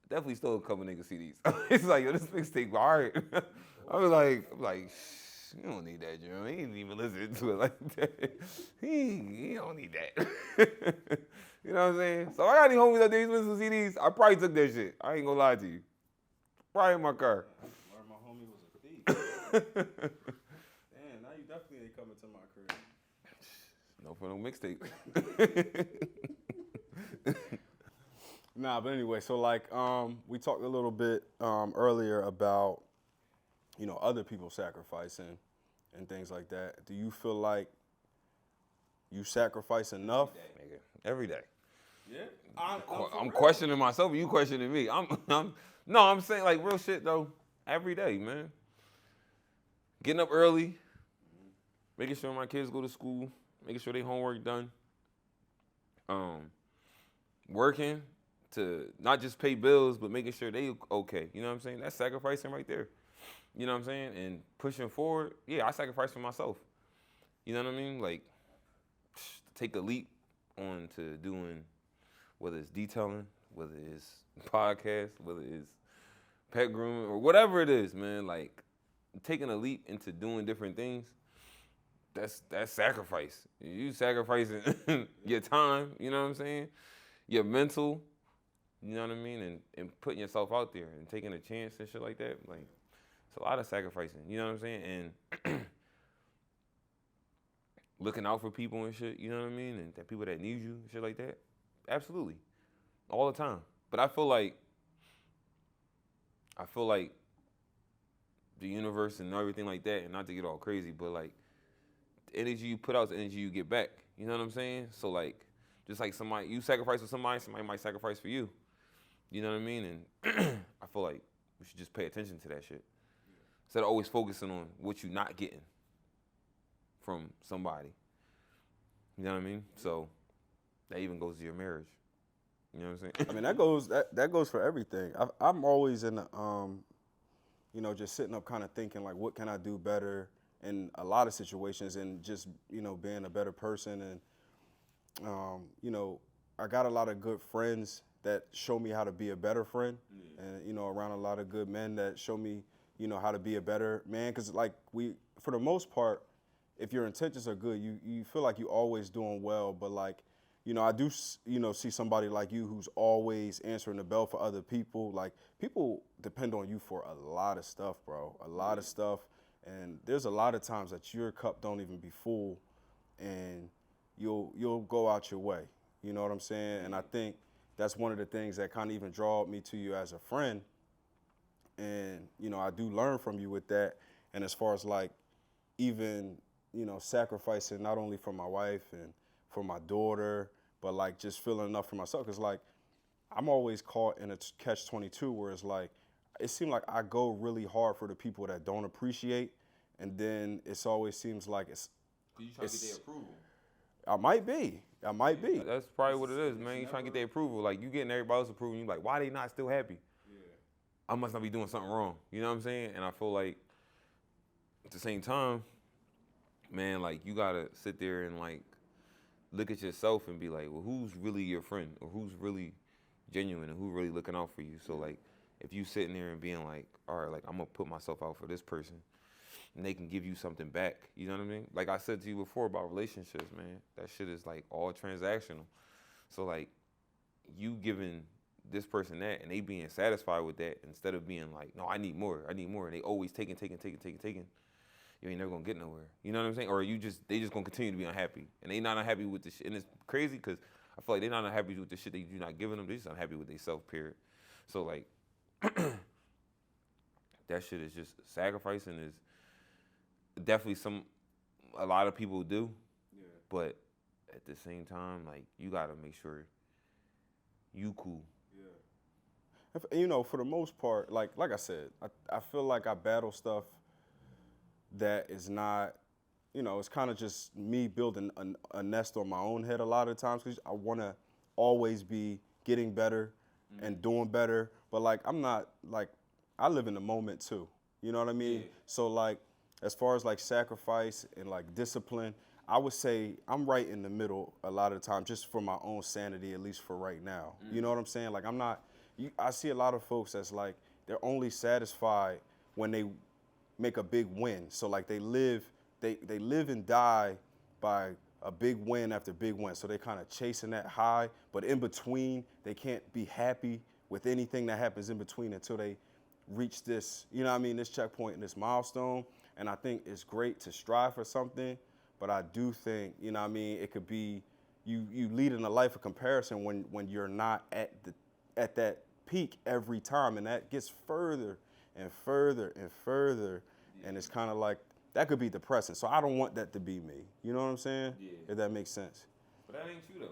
definitely stole a couple nigga CDs. It's like, yo, this mixtape, all right. I was like, shh, you don't need that, Jerome. He ain't even listening to it like that. He don't need that. You know what I'm saying? So I got any homies out there listening to CDs. I probably took that shit. I ain't gonna lie to you. Probably in my car. Or my homie was a thief. Damn, now you definitely ain't coming to my crib. No for no mixtape. Nah, but anyway, so like we talked a little bit earlier about, other people sacrificing and things like that. Do you feel like you sacrifice enough? Every day. Yeah. I'm questioning myself, or you questioning me. I'm saying like real shit though. Every day, man. Getting up early, making sure my kids go to school, making sure their homework done. Working to not just pay bills, but making sure they okay. You know what I'm saying? That's sacrificing right there. You know what I'm saying? And pushing forward, yeah, I sacrifice for myself. You know what I mean? Like, take a leap on to doing, whether it's detailing, whether it's podcast, whether it's pet grooming, or whatever it is, man. Like, taking a leap into doing different things, that's sacrifice. You sacrificing your time, you know what I'm saying? Your mental, you know what I mean? And putting yourself out there and taking a chance and shit like that. Like, it's a lot of sacrificing, you know what I'm saying? And looking out for people and shit, you know what I mean? And the people that need you, shit like that. Absolutely. All the time. But I feel like the universe and everything like that, and not to get all crazy, but like the energy you put out is the energy you get back. You know what I'm saying? So like, just like somebody, you sacrifice for somebody might sacrifice for you. You know what I mean? And I feel like we should just pay attention to that shit. Instead of always focusing on what you're not getting from somebody. You know what I mean? So that even goes to your marriage. You know what I'm saying? I mean, that goes for everything. I'm always in the, you know, just sitting up kind of thinking like, what can I do better in a lot of situations, and just, you know, being a better person. And, you know, I got a lot of good friends that show me how to be a better friend, and, you know, around a lot of good men that show me, you know, how to be a better man. Because like for the most part, if your intentions are good, you feel like you're always doing well. But like, you know, I do, you know, see somebody like you who's always answering the bell for other people. Like, people depend on you for a lot of stuff, bro. A lot of stuff. And there's a lot of times that your cup don't even be full, and you'll go out your way. You know what I'm saying? And I think that's one of the things that kind of even draw me to you as a friend. And, you know, I do learn from you with that. And as far as like even, you know, sacrificing not only for my wife and for my daughter, but like just feeling enough for myself. Cause like, I'm always caught in a catch-22 where it's like, it seems like I go really hard for the people that don't appreciate. And then it always seems like you trying to get their approval. I might be. That's probably what it is, man. You trying to get their approval. Like, you getting everybody else's approval, and you like, why they not still happy? Yeah. I must not be doing something wrong. You know what I'm saying? And I feel like at the same time, man, like, you gotta sit there and like look at yourself and be like, well, who's really your friend, or who's really genuine, and who's really looking out for you? So like, if you sitting there and being like, all right, like, I'm gonna put myself out for this person, and they can give you something back, you know what I mean? Like I said to you before about relationships, man, that shit is like all transactional. So like, you giving this person that, and they being satisfied with that, instead of being like, no, I need more, and they always taking, you ain't never gonna get nowhere. You know what I'm saying? Or they just gonna continue to be unhappy, and they not unhappy with the shit. And it's crazy because I feel like they not unhappy with the shit that you're not giving them. They just unhappy with themselves, period. So like, that shit is just sacrificing is definitely a lot of people do. Yeah. But at the same time, like, you gotta make sure you cool. Yeah. You know, for the most part, like I said, I feel like I battle stuff that is not, you know, it's kind of just me building a nest on my own head a lot of times, because I want to always be getting better and doing better. But like, I'm not, like, I live in the moment too. You know what I mean? Yeah. So like, as far as like sacrifice and like discipline, I would say I'm right in the middle a lot of the time, just for my own sanity, at least for right now. You know what I'm saying? Like, I see a lot of folks that's like, they're only satisfied when they make a big win. So like, they live and die by a big win after big win. So they kind of chasing that high, but in between, they can't be happy with anything that happens in between until they reach this, you know what I mean, this checkpoint and this milestone. And I think it's great to strive for something, but I do think, you know what I mean, it could be, you lead in a life of comparison when you're not at that peak every time, and that gets further and further and further. And it's kind of like, that could be depressing. So I don't want that to be me. You know what I'm saying? Yeah. If that makes sense. But that ain't you though.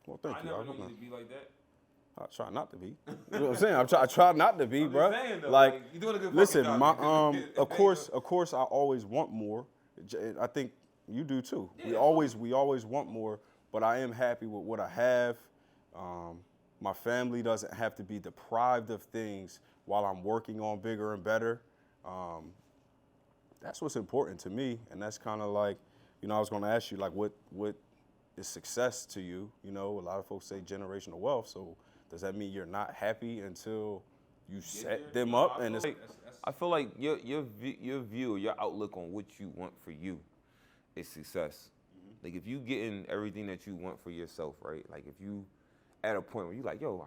Well, thank you. I never know you to be like that. I try not to be. You know what I'm saying? I try not to be, I'm bro. Saying, though, like, you doing a good listen, job. of course, I always want more. I think you do too. Yeah, we always want more. But I am happy with what I have. My family doesn't have to be deprived of things while I'm working on bigger and better. That's what's important to me, and that's kind of like, you know, I was going to ask you, like, what is success to you? You know, a lot of folks say generational wealth, so does that mean you're not happy until you set them up, and it's. I feel like your view, your outlook on what you want for you is success. Like if you getting everything that you want for yourself, right? Like if you at a point where you like, yo,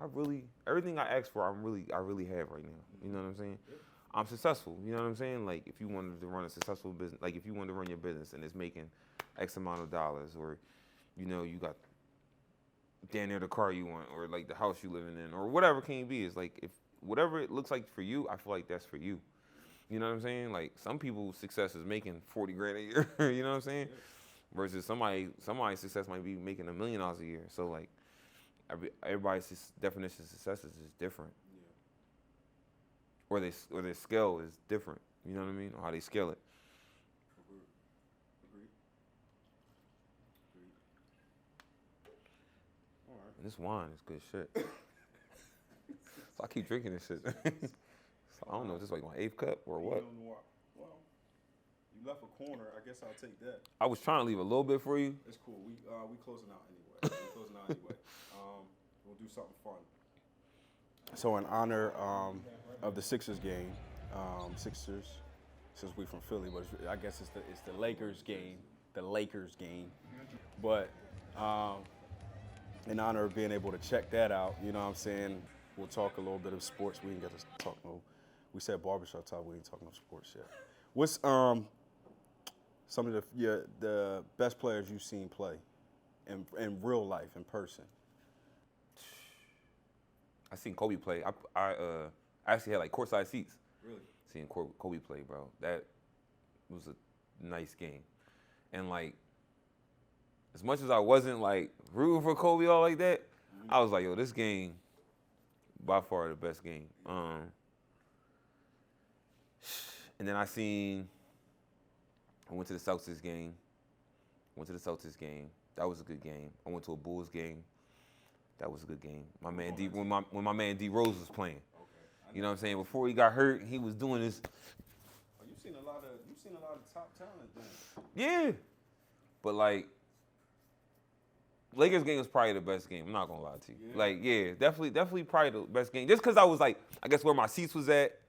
everything I asked for, I really have right now. You know what I'm saying? I'm successful. You know what I'm saying? Like if you wanted to run a successful business, like if you wanted to run your business and it's making X amount of dollars, or you know you got damn near the car you want, or like the house you living in, or whatever it can be. It's like if whatever it looks like for you, I feel like that's for you. You know what I'm saying? Like some people's success is making 40 grand a year. You know what I'm saying? Versus somebody's success might be making $1 million a year. So like everybody's definition of success is different. Or their scale is different. You know what I mean? Or how they scale it. Agreed. All right. And this wine is good shit. So I keep drinking this shit. So I don't know if this is like my 8th cup or what. Well, you left a corner. I guess I'll take that. I was trying to leave a little bit for you. It's cool. We closing out anyway. We'll do something fun. So in honor of the Sixers game, Sixers, since we from Philly, but I guess it's the Lakers game. The Lakers game. But in honor of being able to check that out, you know what I'm saying? We'll talk a little bit of sports. We didn't get to talk no. We said barbershop talk. We ain't talking no sports yet. What's some of the best players you've seen play in real life, in person? I seen Kobe play. I actually had like courtside seats. Really? Seeing Kobe play, bro. That was a nice game. And like, as much as I wasn't like rooting for Kobe all like that, I was like, yo, this game, by far the best game. And then I went to the Celtics game. That was a good game. I went to a Bulls game. That was a good game. My man when my man D Rose was playing. Okay. You know what I'm saying? Before he got hurt, he was doing this. Oh, you've seen a lot of top talent then. Yeah. But like, Lakers game was probably the best game. I'm not gonna lie to you. Yeah. Like, yeah, definitely probably the best game. Just because I was like, I guess where my seats was at.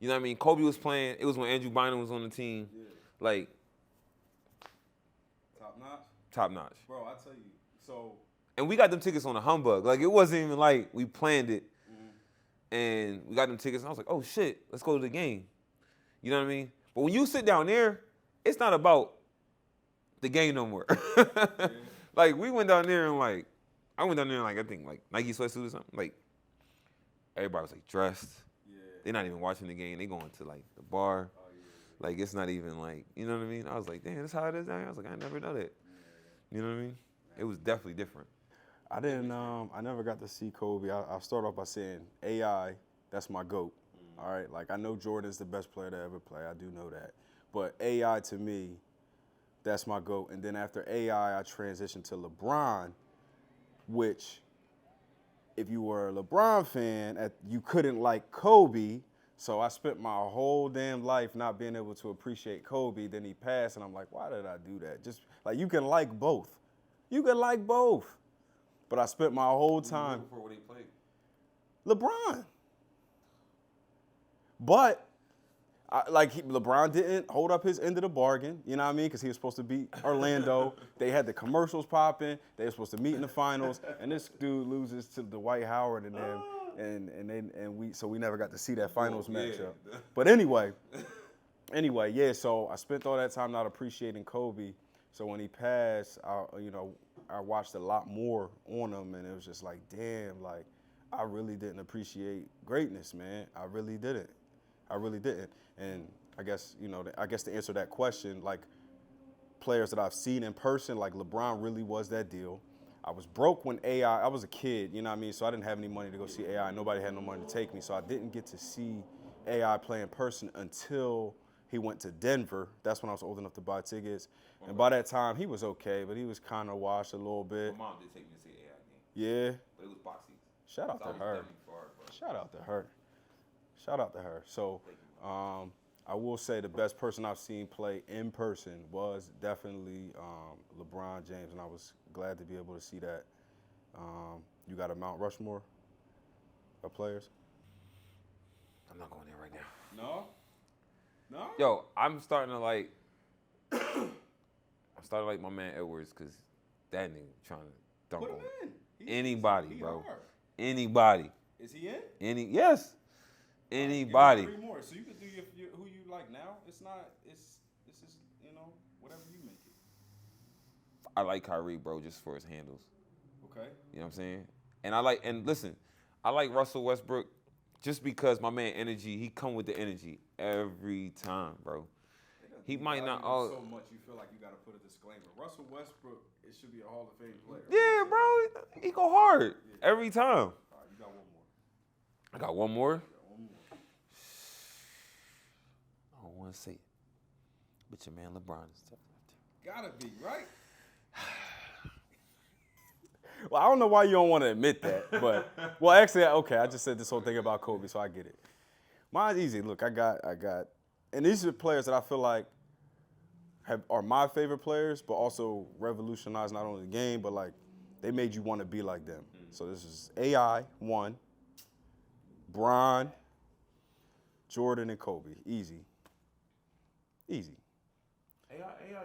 You know what I mean? Kobe was playing. It was when Andrew Bynum was on the team. Yeah. Like, top notch. Top notch. Bro, I tell you, so. And we got them tickets on a humbug. Like, it wasn't even like we planned it. And we got them tickets, and I was like, oh shit, let's go to the game. You know what I mean? But when you sit down there, it's not about the game no more. Yeah. Like, we went down there and like, I went down there and like, I think like Nike sweatsuit or something. Like, everybody was like dressed. Yeah. They're not even watching the game. They going to like the bar. Oh, yeah. Like, it's not even like, you know what I mean? I was like, damn, that's how it is down here. I was like, I never know that. Yeah. You know what I mean? It was definitely different. I never got to see Kobe. I'll start off by saying AI, that's my GOAT. All right, like I know Jordan's the best player to ever play. I do know that. But AI to me, that's my GOAT. And then after AI, I transitioned to LeBron, which if you were a LeBron fan, you couldn't like Kobe. So I spent my whole damn life not being able to appreciate Kobe. Then he passed, and I'm like, why did I do that? Just like you can like both. You can like both. But I spent my whole time. Before what he played? LeBron. But LeBron didn't hold up his end of the bargain. You know what I mean? Because he was supposed to beat Orlando. They had the commercials popping. They were supposed to meet in the finals, and this dude loses to Dwight Howard and them, and we never got to see that finals matchup. But anyway, yeah. So I spent all that time not appreciating Kobe. So when he passed, I watched a lot more on him, and it was just like, damn, like, I really didn't appreciate greatness, man. I really didn't. And I guess, to answer that question, like, players that I've seen in person, like LeBron really was that deal. I was broke when I was a kid, you know what I mean? So I didn't have any money to go see AI. Nobody had no money to take me, so I didn't get to see AI play in person until he went to Denver. That's when I was old enough to buy tickets. Okay. And by that time, he was okay, but he was kind of washed a little bit. My mom did take me to see AI game. Yeah. But it was boxy. Shout out to her. Shout out to her. So I will say the best person I've seen play in person was definitely LeBron James, and I was glad to be able to see that. You got a Mount Rushmore of players? I'm not going there right now. No? No? Yo, I'm starting to like my man Edwards because that nigga trying to dunk Put on him in. anybody, He bro. hard. Anybody. Is he in? Yes. Anybody. Give me 3 more. So you can do your who you like now. It's just, whatever you make it. I like Kyrie, bro, just for his handles. Okay. You know what I'm saying? And listen, I like Russell Westbrook just because my man energy, he come with the energy every time, bro. He might not all so much you feel like you gotta put a disclaimer. Russell Westbrook, it should be a Hall of Fame player. Yeah, bro. He go hard every time. All right, you got one more. I got one more. You got one more. I don't want to say it, but your man LeBron is tough. Gotta be, right? Well, I don't know why you don't want to admit that, but well, actually, okay, I just said this whole thing about Kobe, so I get it. Mine's easy. Look, I got, and these are players that I feel like are my favorite players, but also revolutionized not only the game, but like they made you want to be like them. So this is AI 1, Bron, Jordan, and Kobe. Easy. AI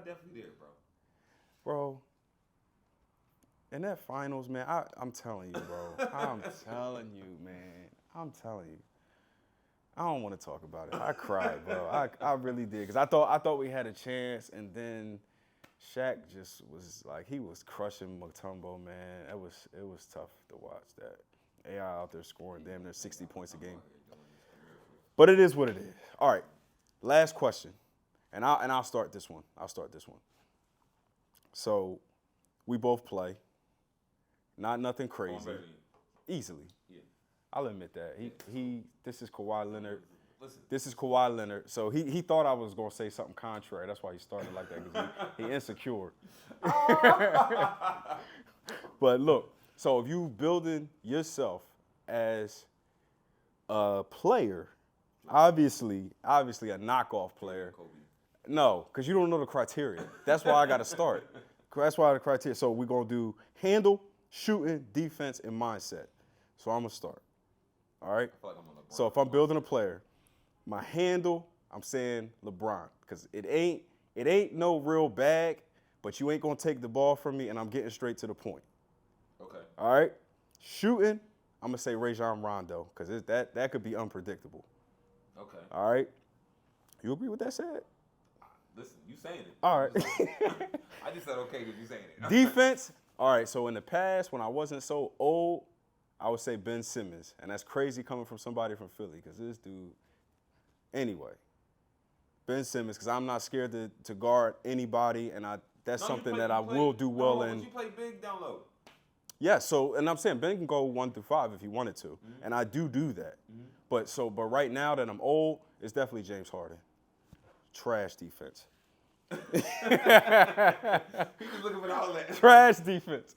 definitely there, bro. Bro. In that finals, man, I'm telling you, bro. I'm telling you, man. I'm telling you. I don't want to talk about it. I cried, bro. I really did. Because I thought we had a chance, and then Shaq just was like, he was crushing Mutombo, man. It was tough to watch that. AI out there scoring damn near 60 points a game. But it is what it is. All right, last question. And I'll start this one. So we both play. Not nothing crazy. Easily. Yeah. I'll admit that. This is Kawhi Leonard. Listen. This is Kawhi Leonard. So he thought I was gonna say something contrary. That's why he started like that, because he insecure. But look, so if you building yourself as a player, obviously a knockoff player. Kobe. No, because you don't know the criteria. That's why I got to start. That's why the criteria. So we're going to do handle, shooting, defense, and mindset. So I'm going to start. All right? I feel like I'm on LeBron. So if I'm building a player, my handle, I'm saying LeBron. Because it ain't no real bag, but you ain't going to take the ball from me, and I'm getting straight to the point. Okay. All right? Shooting, I'm going to say Rajon Rondo, because that could be unpredictable. Okay. All right? You agree with that said? Listen, you saying it. All right. I just said okay because you saying it. Defense. All right. So in the past, when I wasn't so old, I would say Ben Simmons, and that's crazy coming from somebody from Philly, because this dude. Anyway, Ben Simmons, because I'm not scared to guard anybody, and that's something that I will do well in. You play big down low. Yeah. So, and I'm saying Ben can go 1 through 5 if he wanted to, and I do that. But right now that I'm old, it's definitely James Harden. Trash defense. He's just looking for the outlet. Trash defense.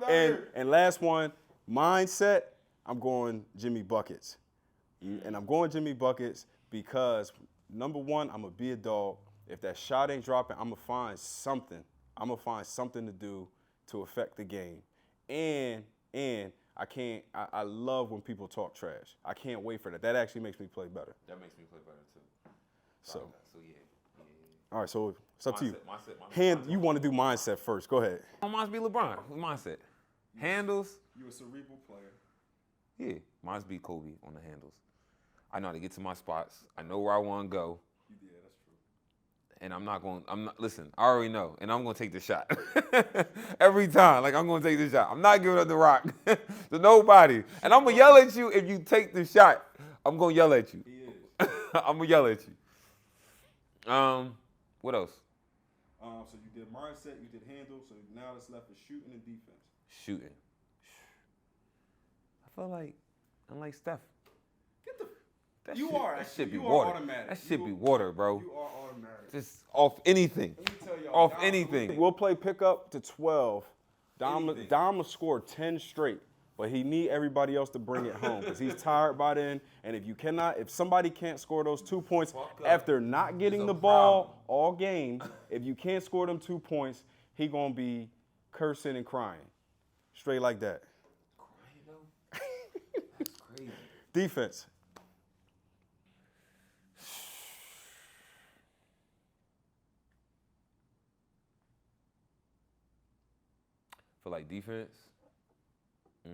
And And last one, mindset, I'm going Jimmy Buckets. And I'm going Jimmy Buckets because, number one, I'm going to be a dog. If that shot ain't dropping, I'm going to find something. I'm going to find something to do to affect the game. And I love when people talk trash. I can't wait for that. That actually makes me play better. That makes me play better too. So yeah. All right, so it's up to you. Mindset. You want to do mindset first. Go ahead. Mine's be LeBron. Mindset. Handles. You a cerebral player. Yeah. Mine's be Kobe on the handles. I know how to get to my spots. I know where I want to go. Yeah, that's true. And listen, I already know. And I'm going to take the shot. Every time. Like, I'm going to take the shot. I'm not giving up the rock to nobody. And I'm going to yell at you if you take the shot. I'm going to yell at you. He is. I'm going to yell at you. What else? So you did mindset, you did handle, so now it's left is shooting and defense. Shooting. I feel like I'm like Steph. Get the. That You shit, are. That shit be You are water. automatic. That shit be water, bro. You are automatic. Just off anything. Let me tell y'all. Off Dom- anything. We'll play pickup to 12. Anything. Dom will score 10 straight, but he need everybody else to bring it home because he's tired by then. And if somebody can't score those 2 points after not getting the ball all game, if you can't score them 2 points, he gonna be cursing and crying, straight like that. Crying though? That's crazy. Defense. defense? I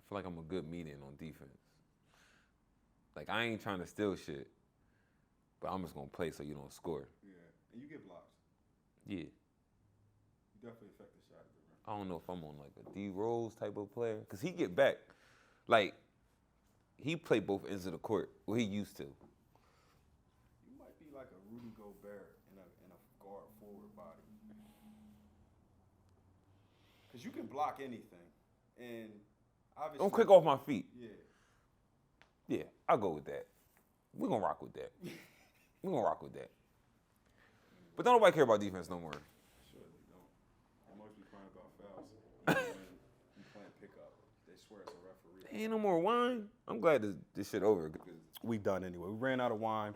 feel like I'm a good median on defense. Like, I ain't trying to steal shit, but I'm just going to play so you don't score. Yeah, and you get blocks. Yeah. You definitely affect the shot at the rim. I don't know if I'm on like a D Rose type of player, because he get back. Like, he play both ends of the court. Well, he used to. You might be like a Rudy Gobert in a guard forward body. Because you can block anything. And obviously. I'm quick off my feet. Yeah. Yeah, I'll go with that. We're going to rock with that. We're going to rock with that. But don't nobody care about defense no more. Sure they don't. They must be crying about fouls. Even when you playing pickup, they swear it's a referee. Ain't no more wine. I'm glad this shit over. We done anyway. We ran out of wine.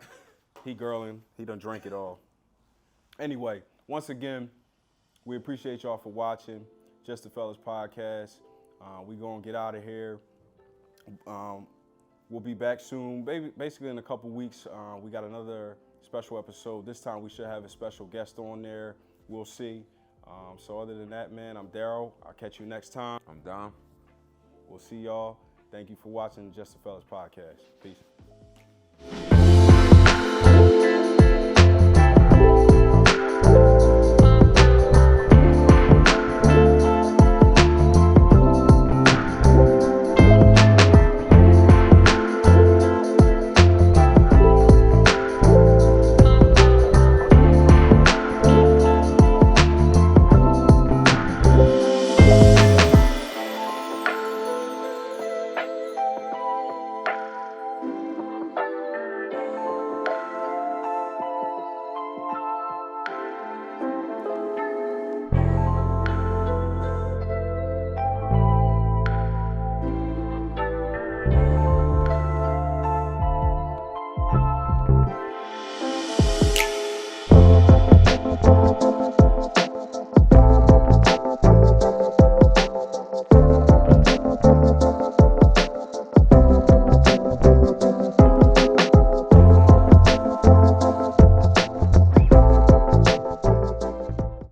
He girling. He done drank it all. Anyway, once again, we appreciate y'all for watching Just the Fellas podcast. We gonna get out of here. We'll be back soon. Basically in a couple weeks, we got another special episode. This time we should have a special guest on there. We'll see. So other than that, man, I'm Daryl. I'll catch you next time. I'm Dom. We'll see y'all. Thank you for watching Just the Fellas podcast. Peace.